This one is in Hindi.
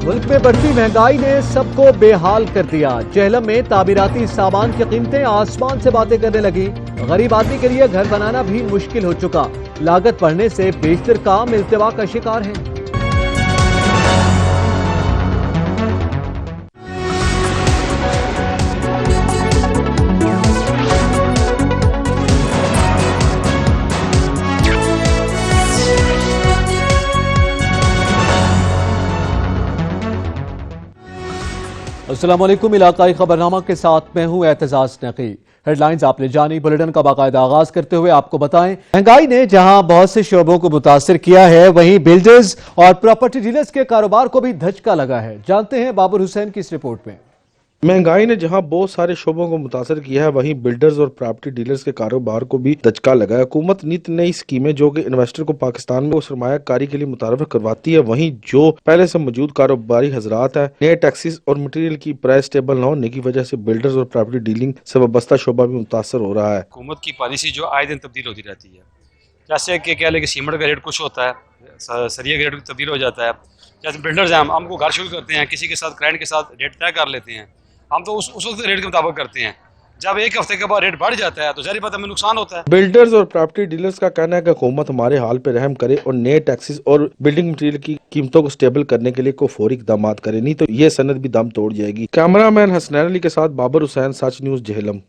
मुल्क में बढ़ती महंगाई ने सबको बेहाल कर दिया। झेलम में तामीराती सामान की कीमतें आसमान से बातें करने लगी। गरीब आदमी के लिए घर बनाना भी मुश्किल हो चुका। लागत बढ़ने से बेशतर काम इल्तिवा का शिकार है। अस्सलाम वालेकुम, इलाकाई खबरनामा के साथ मैं हूं एतजाज नकी। हेडलाइंस आपने जानी। बुलेटिन का बाकायदा आगाज करते हुए आपको बताएं, महंगाई ने जहां बहुत से शोबों को मुतासिर किया है, वहीं बिल्डर्स और प्रॉपर्टी डीलर्स के कारोबार को भी धचका लगा है। जानते हैं बाबर हुसैन की इस रिपोर्ट में। महंगाई ने जहां बहुत सारे शोबों को मुतासर किया है, वहीं बिल्डर्स और प्रॉपर्टी डीलर्स के कारोबार को भी धचका लगा है। हुकूमत नित नई स्कीमें जो कि इन्वेस्टर को पाकिस्तान में सरमायाकारी के लिए मुतारफ करवाती है, वहीं जो पहले से मौजूद कारोबारी हजरात है, नए टैक्सेस और मटेरियल की प्राइस स्टेबल न होने की वजह से बिल्डर्स और प्रॉपर्टी डीलिंग से वाबस्ता शोबा भी मुतासर हो रहा है। हुकूमत की पॉलिसी जो आए दिन तब्दील होती रहती है, जैसे कि कह लें कि सीमेंट का रेट कुछ होता है, सरिया का रेट तब्दील हो जाता है। जैसे बिल्डर्स हैं, हमको घर शुरू करते हैं, किसी के साथ क्लाइंट के साथ रेट तय कर लेते हैं, हम तो उस वक्त रेट के मुताबिक करते हैं। जब एक हफ्ते के बाद रेट बढ़ जाता है तो जाहिर बात है हमें नुकसान होता है। बिल्डर्स और प्रॉपर्टी डीलर्स का कहना है कि हुकूमत हमारे हाल पे रहम करे और नए टैक्सेस और बिल्डिंग मटेरियल की कीमतों को स्टेबल करने के लिए कोई फौरी इकदाम करे, नहीं तो ये सनद भी दम तोड़ जाएगी। कैमरामैन हसनैन अली के साथ बाबर हुसैन, सच न्यूज़, झेलम।